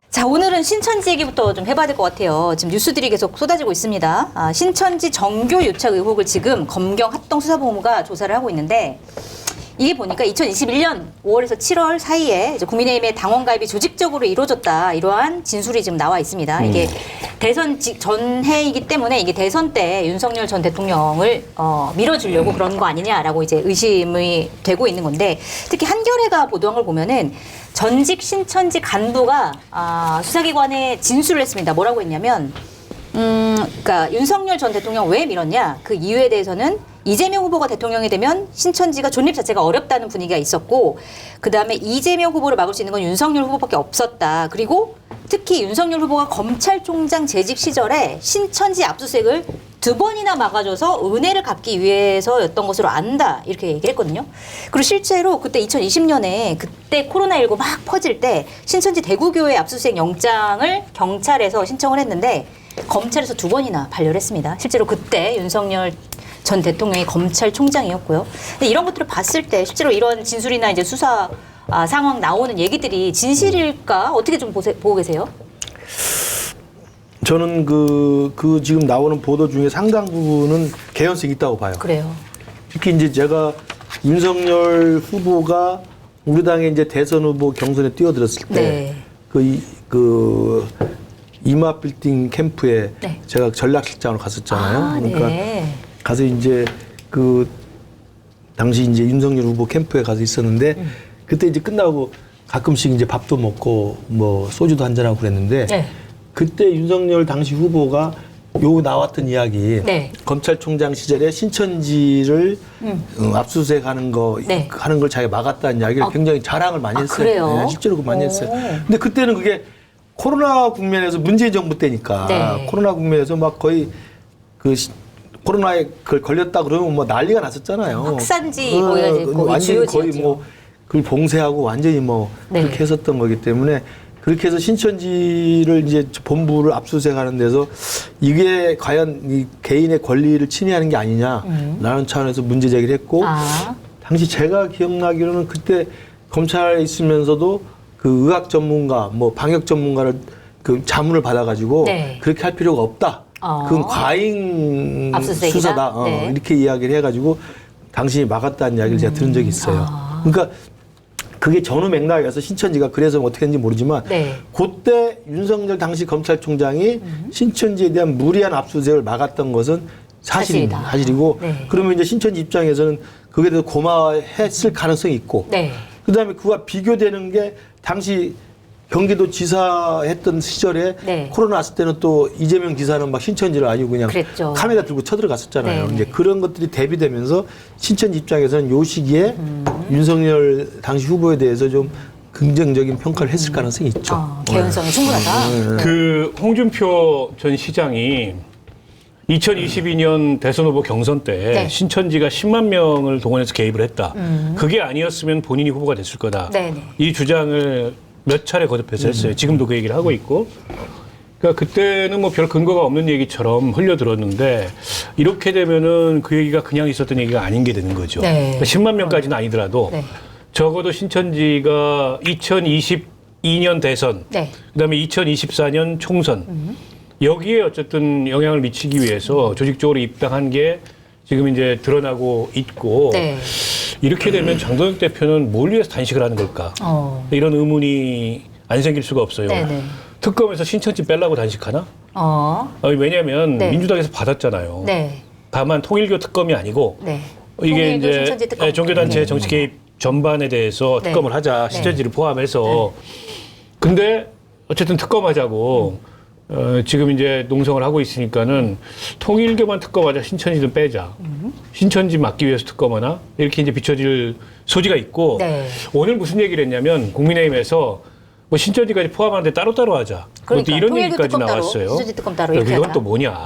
자, 오늘은 신천지 얘기부터 좀 해봐야 될 것 같아요. 지금 뉴스들이 계속 쏟아지고 있습니다. 신천지 정교 유착 의혹을 지금 검경 합동수사본부가 조사를 하고 있는데, 이게 보니까 2021년 5월에서 7월 사이에 이제 국민의힘의 당원 가입이 조직적으로 이루어졌다, 이러한 진술이 지금 나와 있습니다. 이게 대선 전해이기 때문에 이게 대선 때 윤석열 전 대통령을 밀어주려고 그런 거 아니냐라고 이제 의심이 되고 있는 건데, 특히 한겨레가 보도한 걸 보면은 전직 신천지 간부가 수사기관에 진술을 했습니다. 뭐라고 했냐면, 그러니까 윤석열 전 대통령 왜 밀었냐? 그 이유에 대해서는 이재명 후보가 대통령이 되면 신천지가 존립 자체가 어렵다는 분위기가 있었고, 그 다음에 이재명 후보를 막을 수 있는 건 윤석열 후보밖에 없었다. 그리고 특히 윤석열 후보가 검찰총장 재직 시절에 신천지 압수수색을 2번이나 막아줘서 은혜를 갚기 위해서였던 것으로 안다, 이렇게 얘기를 했거든요. 그리고 실제로 그때 2020년에 그때 코로나19 막 퍼질 때 신천지 대구교회 압수수색 영장을 경찰에서 신청을 했는데 검찰에서 2번이나 반려를 했습니다. 실제로 그때 윤석열 전 대통령이 검찰총장이었고요. 근데 이런 것들을 봤을 때 실제로 이런 진술이나 이제 수사 상황 나오는 얘기들이 진실일까? 어떻게 좀 보고 계세요? 저는 그 지금 나오는 보도 중에 상당 부분은 개연성이 있다고 봐요. 그래요. 특히 이제 제가 윤석열 후보가 우리 당의 이제 대선 후보 경선에 뛰어들었을 때 그 이마 빌딩 캠프에 제가 전략실장으로 갔었잖아요. 그러니까 가서 이제 그 당시 이제 윤석열 후보 캠프에 가서 있었는데 그때 이제 끝나고 가끔씩 이제 밥도 먹고 뭐 소주도 한잔하고 그랬는데 그때 윤석열 당시 후보가 요 나왔던 이야기 검찰총장 시절에 신천지를 압수수색하는 거 하는 걸 자기가 막았다는 이야기를 굉장히 자랑을 많이 했어요. 그래요? 네, 실제로 많이 했어요. 근데 그때는 그게 코로나 국면에서 문재인 정부 때니까 코로나 국면에서 막 거의 코로나에 걸렸다 그러면 뭐 난리가 났었잖아요. 확산지 거의 완전히 거의 뭐 그걸 봉쇄하고 완전히 뭐 그렇게 했었던 거기 때문에 그렇게 해서 신천지를 이제 본부를 압수수색하는 데서 이게 과연 이 개인의 권리를 침해하는 게 아니냐라는 차원에서 문제 제기를 했고 당시 제가 기억나기로는 그때 검찰에 있으면서도 그 의학 전문가 뭐 방역 전문가를 그 자문을 받아가지고 그렇게 할 필요가 없다. 그건 과잉 압수수색이다? 수사다. 이렇게 이야기를 해가지고 당신이 막았다는 이야기를 제가 들은 적이 있어요. 그러니까 그게 전후 맥락에서 신천지가 그래서 어떻게 했는지 모르지만 그때 윤석열 당시 검찰총장이 신천지에 대한 무리한 압수수색을 막았던 것은 사실입니다. 사실이고 그러면 이제 신천지 입장에서는 그게 대해서 고마워했을 가능성이 있고 그다음에 그와 비교되는 게 당시 경기도 지사 했던 시절에 코로나 왔을 때는 또 이재명 지사는 막 신천지를 아니고 그냥 카메라 들고 쳐들어갔었잖아요. 이제 그런 것들이 대비되면서 신천지 입장에서는 요 시기에 윤석열 당시 후보에 대해서 좀 긍정적인 평가를 했을 가능성이 있죠. 개연성이 충분하다. 그 홍준표 전 시장이 2022년 대선 후보 경선 때 신천지가 10만 명을 동원해서 개입을 했다. 그게 아니었으면 본인이 후보가 됐을 거다. 이 주장을 몇 차례 거듭해서 했어요. 지금도 그 얘기를 하고 있고. 그러니까 그때는 뭐 별 근거가 없는 얘기처럼 흘려들었는데 이렇게 되면은 그 얘기가 그냥 있었던 얘기가 아닌 게 되는 거죠. 그러니까 10만 명까지는 아니더라도 적어도 신천지가 2022년 대선, 그다음에 2024년 총선 여기에 어쨌든 영향을 미치기 위해서 조직적으로 입당한 게 지금 이제 드러나고 있고 이렇게 되면 장동혁 대표는 뭘 위해서 단식을 하는 걸까? 이런 의문이 안 생길 수가 없어요. 특검에서 신천지 빼려고 단식하나? 왜냐하면 민주당에서 받았잖아요. 다만 통일교 특검이 아니고 이게 이제 종교단체 정치 개입 전반에 대해서 특검을 하자. 신천지를 포함해서. 근데 어쨌든 특검하자고 지금 이제 농성을 하고 있으니까는 통일교만 특검하자, 신천지는 빼자. 신천지 막기 위해서 특검하나? 이렇게 이제 비춰질 소지가 있고 오늘 무슨 얘기를 했냐면 국민의힘에서 뭐 신천지까지 포함하는데 따로따로 하자. 그러니까, 뭐 이런 얘기까지 나왔어요. 신천지 특검 따로 이렇게 이건 또 뭐냐.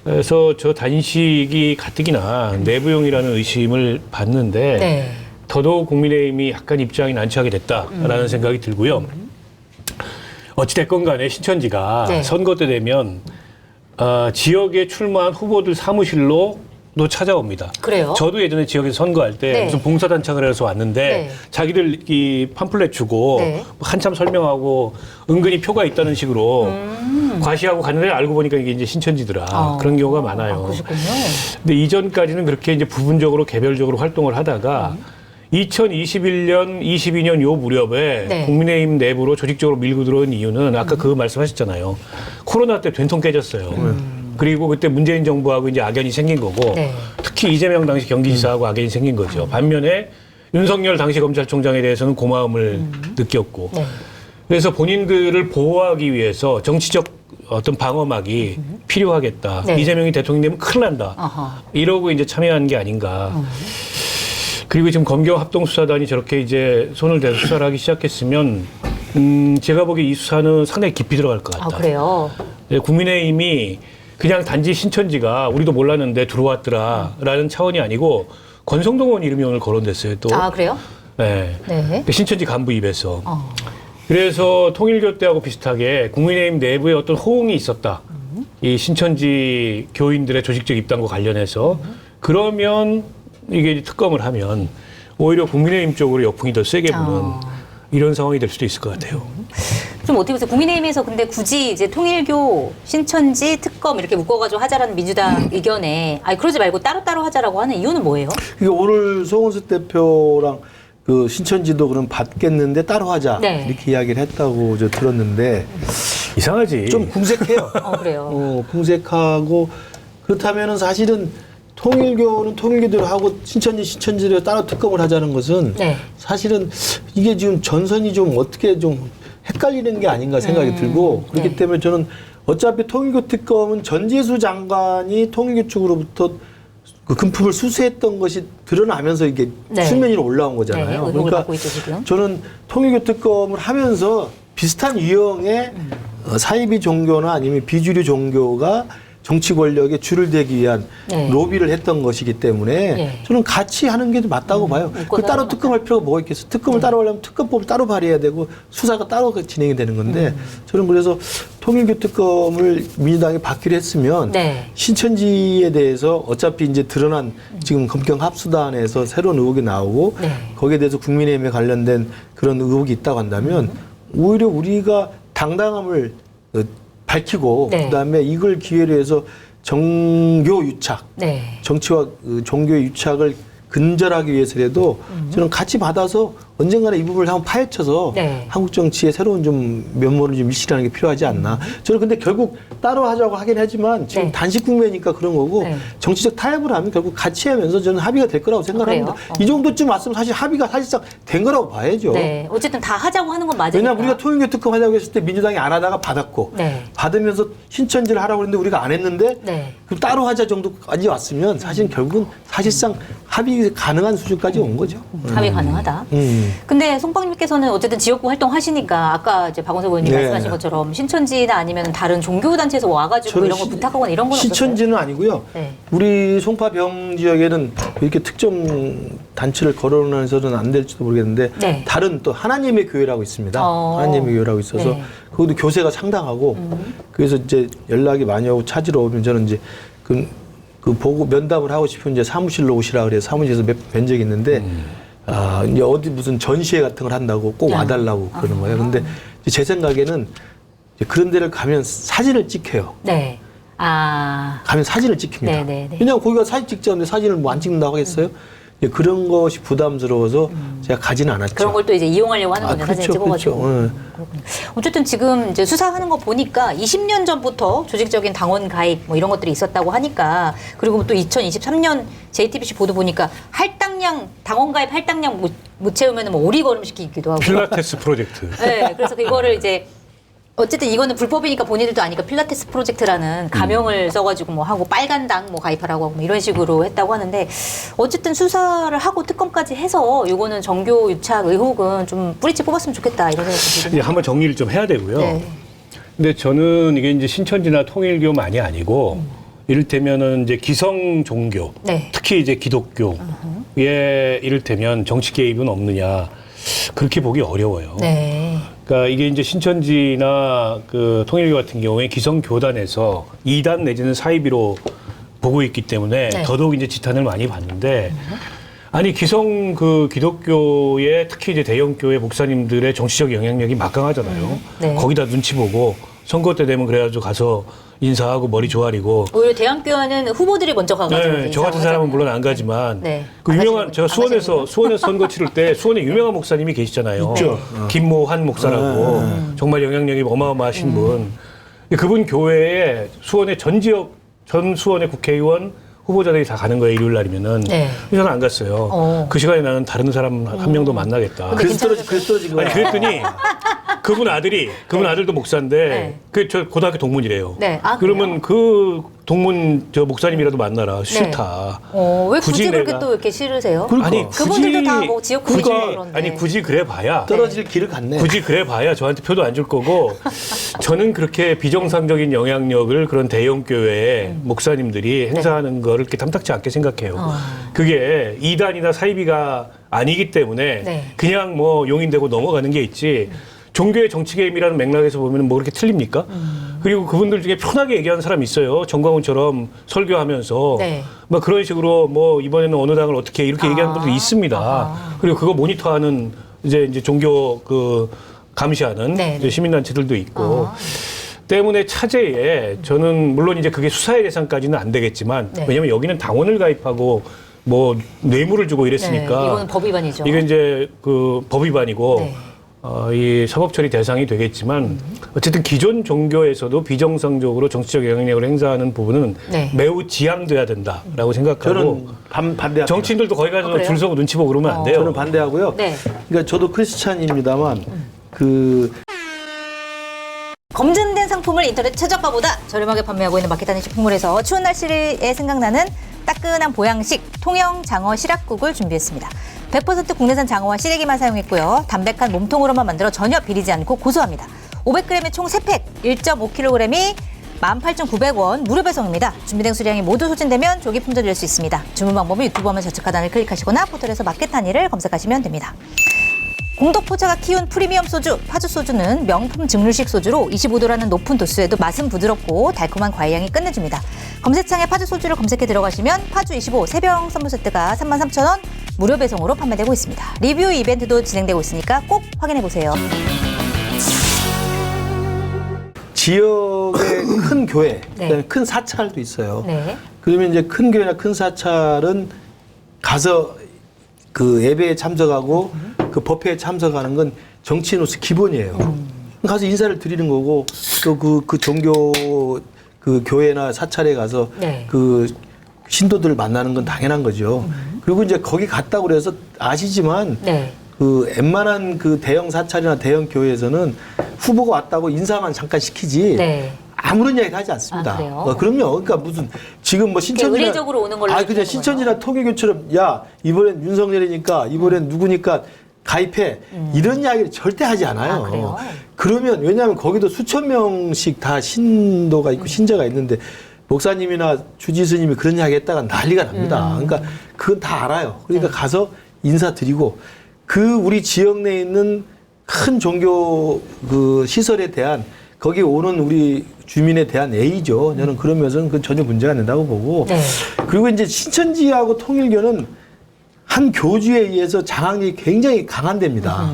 그래서 저 단식이 가뜩이나 내부용이라는 의심을 받는데 더더욱 국민의힘이 약간 입장이 난처하게 됐다라는 생각이 들고요. 어찌됐건 간에 신천지가 선거 때 되면 지역에 출마한 후보들 사무실로 찾아옵니다. 그래요? 저도 예전에 지역에서 선거할 때 네. 무슨 봉사단체를 해서 왔는데 네. 자기들 이 팜플렛 주고 네. 한참 설명하고 은근히 표가 있다는 식으로 과시하고 갔는데 알고 보니까 이게 이제 신천지더라. 그런 경우가 많아요. 그러시군요. 근데 이전까지는 그렇게 이제 부분적으로 개별적으로 활동을 하다가 2021년, 22년 요 무렵에 네. 국민의힘 내부로 조직적으로 밀고 들어온 이유는 아까 그 말씀하셨잖아요. 코로나 때 된통 깨졌어요. 그리고 그때 문재인 정부하고 이제 악연이 생긴 거고 네. 특히 이재명 당시 경기지사하고 악연이 생긴 거죠. 반면에 윤석열 당시 검찰총장에 대해서는 고마움을 느꼈고 네. 그래서 본인들을 보호하기 위해서 정치적 어떤 방어막이 필요하겠다. 네. 이재명이 대통령 되면 큰일 난다. 아하. 이러고 이제 참여한 게 아닌가. 그리고 지금 검경 합동수사단이 저렇게 이제 손을 대서 수사를 하기 시작했으면 제가 보기에 이 수사는 상당히 깊이 들어갈 것 같다. 그래요? 네, 국민의힘이 그냥 단지 신천지가 우리도 몰랐는데 들어왔더라라는 차원이 아니고 권성동 의원 이름이 오늘 거론됐어요. 또. 그래요? 네. 네. 신천지 간부 입에서. 그래서 통일교 때하고 비슷하게 국민의힘 내부에 어떤 호응이 있었다. 이 신천지 교인들의 조직적 입당과 관련해서. 그러면 이게 이제 특검을 하면 오히려 국민의힘 쪽으로 역풍이 더 세게 부는 이런 상황이 될 수도 있을 것 같아요. 좀 어떻게 보세요? 국민의힘에서 근데 굳이 이제 통일교, 신천지, 특검 이렇게 묶어가지고 하자라는 민주당 의견에 그러지 말고 따로따로 하자라고 하는 이유는 뭐예요? 그러니까 오늘 송원석 대표랑 그 신천지도 그럼 받겠는데 따로 하자 네. 이렇게 이야기를 했다고 저 들었는데 이상하지. 좀 궁색해요. 그래요. 궁색하고 그렇다면은 사실은 통일교는 통일교대로 하고 신천지대로 따로 특검을 하자는 것은 네. 사실은 이게 지금 전선이 좀 어떻게 좀 헷갈리는 게 아닌가 생각이 들고 그렇기 네. 때문에 저는 어차피 통일교 특검은 전재수 장관이 통일교 측으로부터 그 금품을 수수했던 것이 드러나면서 이게 네. 수면 위로 올라온 네, 거잖아요. 의혹을 그러니까 받고 있죠, 지금. 저는 통일교 특검을 하면서 비슷한 유형의 사이비 종교나 아니면 비주류 종교가 정치 권력에 줄을 대기 위한 네. 로비를 했던 것이기 때문에 네. 저는 같이 하는 게 맞다고 봐요. 그 따로 특검할 필요가 뭐가 있겠어. 특검을 따로 하려면 특검법을 따로 발의해야 되고 수사가 따로 진행이 되는 건데 저는 그래서 통일교 특검을 민주당이 받기로 했으면 네. 신천지에 대해서 어차피 이제 드러난 지금 검경 합수단에서 새로운 의혹이 나오고 네. 거기에 대해서 국민의힘에 관련된 그런 의혹이 있다고 한다면 오히려 우리가 당당함을 밝히고 네. 그다음에 이걸 기회로 해서 정교 유착, 네. 정치와 그 종교의 유착을 근절하기 위해서라도 저는 같이 받아서 언젠가는 이 부분을 한번 파헤쳐서 네. 한국 정치의 새로운 좀 면모를 좀 일실하는 게 필요하지 않나. 저는 근데 결국 따로 하자고 하긴 하지만 지금 네. 단식 국면이니까 그런 거고 네. 정치적 타협을 하면 결국 같이 하면서 저는 합의가 될 거라고 생각합니다. 그래요? 이 정도쯤 왔으면 사실 합의가 사실상 된 거라고 봐야죠. 네. 어쨌든 다 하자고 하는 건 맞아요. 왜냐하면 우리가 통일교 특검 하자고 했을 때 민주당이 안 하다가 받았고 네. 받으면서 신천지를 하라고 했는데 우리가 안 했는데 네. 그럼 따로 하자 정도까지 왔으면 사실 결국은 사실상 합의 가능한 수준까지 온 거죠. 합의 가능하다. 근데 송빵님께서는 어쨌든 지역구 활동하시니까 아까 이제 박원석 의원님 네. 말씀하신 것처럼 신천지나 아니면 다른 종교단체에서 와가지고 이런 걸 부탁하거나 이런 건 없었어요? 신천지는 아니고요. 네. 우리 송파병 지역에는 이렇게 특정 단체를 거론해서는 안 될지도 모르겠는데 네. 다른 또 하나님의 교회라고 있습니다. 하나님의 교회라고 있어서 네. 그것도 교세가 상당하고 그래서 이제 연락이 많이 오고 찾으러 오면 저는 이제 그 보고 면담을 하고 싶으면 이제 사무실로 오시라 그래서 사무실에서 뵌 적이 있는데 이제 어디 무슨 전시회 같은 걸 한다고 꼭 와달라고 그러는 거예요. 근데 제 생각에는 이제 그런 데를 가면 사진을 찍혀요. 네. 가면 사진을 찍힙니다. 네네네. 왜냐하면 거기가 사진 찍자는데 사진을 뭐 안 찍는다고 하겠어요? 이제 그런 것이 부담스러워서 제가 가지는 않았죠. 그런 걸 또 이제 이용하려고 하는 거죠. 사진 찍어가지고. 그렇죠. 그렇군요. 어쨌든 지금 이제 수사하는 거 보니까 20년 전부터 조직적인 당원 가입 뭐 이런 것들이 있었다고 하니까 그리고 또 2023년 JTBC 보도 보니까 할당량 당원 가입 할당량 못 채우면 뭐 오리걸음 시키기도 하고. 필라테스 프로젝트. 네, 그래서 그거를 이제 어쨌든 이거는 불법이니까 본인들도 아니까 필라테스 프로젝트라는 가명을 써가지고 뭐 하고 빨간당 뭐 가입하라고 하고 뭐 이런 식으로 했다고 하는데 어쨌든 수사를 하고 특검까지 해서 이거는 정교 유착 의혹은 좀 뿌리째 뽑았으면 좋겠다 이런 생각이 이제 들거든요. 한번 정리를 좀 해야 되고요. 네. 근데 저는 이게 이제 신천지나 통일교만이 아니고 이를테면은 이제 기성 종교, 네. 특히 이제 기독교에 이를테면 정치 개입은 없느냐 그렇게 보기 어려워요. 네. 그러니까 이게 이제 신천지나 그 통일교 같은 경우에 기성 교단에서 2단 내지는 사이비로 보고 있기 때문에 네. 더더욱 이제 지탄을 많이 받는데 아니 기성 그 기독교의 특히 이제 대형교회 목사님들의 정치적 영향력이 막강하잖아요. 네. 거기다 눈치 보고 선거 때 되면 그래가지고 가서 인사하고 머리 조아리고. 오히려 대학교는 후보들이 먼저 가가지고 네, 저 같은 사람은 물론 안 가지만 네. 그 안 유명한 가시는군요. 제가 안 수원에서 선거 치를 때 수원에 유명한 목사님이 계시잖아요. 있죠. 김모한 목사라고 정말 영향력이 어마어마하신 분. 그분 교회에 수원의 전 지역 전 수원의 국회의원 후보자들이 다 가는 거예요. 일요일 날이면은. 네. 저는 안 갔어요. 그 시간에 나는 다른 사람 한 명도 만나겠다. 그래서 떨어진 거야. 아니 그랬더니 그분 아들도 목사인데 네. 그 저 고등학교 동문이래요. 네. 아, 그러면 그 동문 저 목사님이라도 만나라. 싫다. 왜 굳이 그렇게 내가- 또 이렇게 싫으세요? 그러니까. 아니 그분들도 다 뭐 지역구니까 그런데. 아니 굳이 그래 봐야 떨어질 길을 갔네. 굳이 그래 봐야 저한테 표도 안 줄 거고 저는 그렇게 비정상적인 영향력을 그런 대형 교회의 목사님들이 행사하는 거를 이렇게 탐탁지 않게 생각해요. 그게 이단이나 사이비가 아니기 때문에 네. 그냥 뭐 용인되고 넘어가는 게 있지. 종교의 정치 개입이라는 맥락에서 보면 뭐 그렇게 틀립니까? 그리고 그분들 중에 편하게 얘기하는 사람이 있어요. 정광훈처럼 설교하면서 네. 뭐 그런 식으로 뭐 이번에는 어느 당을 어떻게 해 이렇게 얘기하는 분도 있습니다. 그리고 그거 모니터하는 이제 종교 그 감시하는 네. 이제 시민단체들도 있고 때문에 차제에 저는 물론 이제 그게 수사의 대상까지는 안 되겠지만 네. 왜냐하면 여기는 당원을 가입하고 뭐 뇌물을 주고 이랬으니까 네, 이거는 법 위반이죠. 이게 이제 그 법 위반이고 네. 이 사법 처리 대상이 되겠지만 어쨌든 기존 종교에서도 비정상적으로 정치적 영향력을 행사하는 부분은 네. 매우 지양돼야 된다라고 생각하고 저는 반대합니다. 정치인들도 거기 가서 그래요? 줄 서고 눈치 보고 그러면 안 돼요. 저는 반대하고요. 네. 그러니까 저도 크리스찬입니다만 그 검증된 상품을 인터넷 최저가보다 저렴하게 판매하고 있는 마켓단위 식품몰에서 추운 날씨에 생각나는 따끈한 보양식 통영 장어 시락국을 준비했습니다. 100% 국내산 장어와 시래기만 사용했고요. 담백한 몸통으로만 만들어 전혀 비리지 않고 고소합니다. 500g에 총 3팩, 1.5kg이 18,900원 무료 배송입니다. 준비된 수량이 모두 소진되면 조기 품절될 수 있습니다. 주문 방법은 유튜브 화면 좌측 하단을 클릭하시거나 포털에서 마켓단위를 검색하시면 됩니다. 공덕포차가 키운 프리미엄 소주, 파주 소주는 명품 증류식 소주로 25도라는 높은 도수에도 맛은 부드럽고 달콤한 과일향이 끝내줍니다. 검색창에 파주 소주를 검색해 들어가시면 파주 25 3병 선물 세트가 33,000원 무료 배송으로 판매되고 있습니다. 리뷰 이벤트도 진행되고 있으니까 꼭 확인해 보세요. 지역의 큰 교회, 네. 그다음에 큰 사찰도 있어요. 네. 그러면 이제 큰 교회나 큰 사찰은 가서 그 예배에 참석하고 그 법회에 참석하는 건 정치인으로서 기본이에요. 가서 인사를 드리는 거고 또 그 종교 그 교회나 사찰에 가서 네. 그 신도들을 만나는 건 당연한 거죠. 그리고 이제 거기 갔다고 그래서 아시지만 네. 그 웬만한 그 대형 사찰이나 대형 교회에서는 후보가 왔다고 인사만 잠깐 시키지 네. 아무런 이야기 하지 않습니다. 아, 그래요? 그럼요. 그러니까 무슨 지금 뭐 신천지나 의례적으로 오는 걸로 그냥 얘기하는 신천지나 통일교처럼 야 이번엔 윤석열이니까 이번엔 누구니까 가입해 이런 이야기를 절대 하지 않아요. 아, 그래요? 그러면 왜냐하면 거기도 수천 명씩 다 신도가 있고 신자가 있는데 목사님이나 주지스님이 그런 이야기 했다가 난리가 납니다. 그러니까 그건 다 알아요. 그러니까 가서 인사드리고 그 우리 지역 내에 있는 큰 종교 그 시설에 대한 거기 오는 우리 주민에 대한 예의죠. 저는 그러면서는 그 전혀 문제가 안 된다고 보고. 네. 그리고 이제 신천지하고 통일교는 한 교주에 의해서 장악력이 굉장히 강한 데입니다.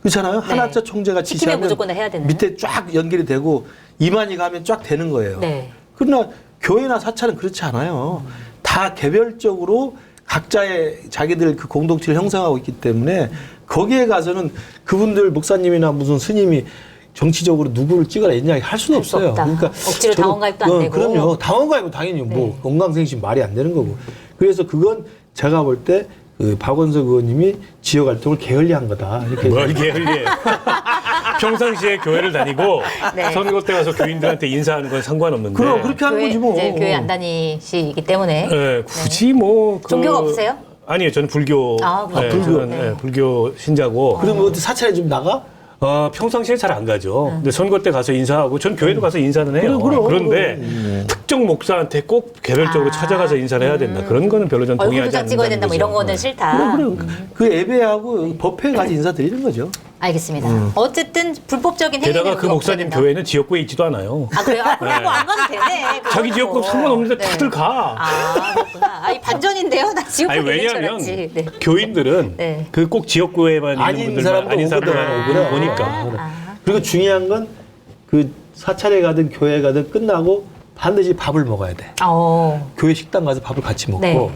그렇잖아요. 네. 한학자 총재가 시키면 지시하면 무조건 해야 되는. 밑에 쫙 연결이 되고 이만희 가면 쫙 되는 거예요. 네. 그러나 교회나 사찰은 그렇지 않아요. 다 개별적으로 각자의 자기들 그 공동체를 형성하고 있기 때문에 거기에 가서는 그분들 목사님이나 무슨 스님이 정치적으로 누구를 찍어라 이런 이야기 할 수는 할 수 없어요. 없다. 억지로 저는- 당원가입도 안 되고. 그럼요. 당원가입은 당연히 네. 뭐 건강생심 말이 안 되는 거고. 그래서 그건 제가 볼 때 그 박원석 의원님이 지역 활동을 게을리한 거다. 이렇게. 뭘 게을리해. 평상시에 교회를 다니고 네. 선거 때 가서 교인들한테 인사하는 건 상관없는데. 그럼 그렇게 하는 거지 뭐. 이제 교회 안 다니시기 때문에. 네, 굳이 뭐. 그- 종교가 없으세요? 아니요, 저는 불교. 아, 네, 불교. 저는, 네. 네, 불교 신자고. 그러면 어디 사찰에 좀 나가? 평상시에 잘 안 가죠. 근데 선거 때 가서 인사하고, 전 교회도 가서 인사는 해요. 그럼. 그런데 특정 목사한테 꼭 개별적으로 찾아가서 인사를 해야 된다. 그런 거는 별로 전 얼굴도 동의하지 다 않는다는 찍어야 된다 뭐 이런 거죠. 거는 싫다. 그 예배하고 법회에 가서 인사드리는 거죠. 알겠습니다. 어쨌든 불법적인 게다가 행위는 그 목사님 없습니다. 교회는 지역구에 있지도 않아요. 아 그래요? 아, 그럼 네. 뭐안 가도 되네. 자기 지역구 상관없는데 네. 다들 가. 아 그렇구나. 아, 이 반전인데요. 나 지역구 아니 있는 줄 왜냐하면 알았지. 네. 교인들은 네. 그 꼭 지역구에만 아닌 있는 분들만 사람도 아닌 사람들만 오거든. 오고 보니까. 그리고 중요한 건 그 사찰에 가든 교회 가든 끝나고 반드시 밥을 먹어야 돼. 교회 식당 가서 밥을 같이 먹고 네.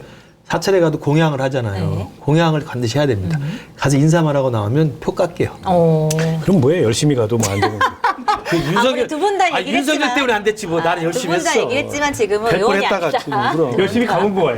사찰에 가도 공양을 하잖아요. 네. 공양을 반드시 해야 됩니다. 가서 인사만 하고 나오면 표 깎게요. 그럼 뭐해 열심히 가도 뭐 안 되는 거. 그 윤석열 두 분 다 얘기를 윤석열 했지만 때문에 안 됐지 뭐 나는 열심히 두 분 다 했어. 얘기했지만 지금은 100번 의원이 했다가 아니다. 지금 그럼. 열심히 가면 뭐해.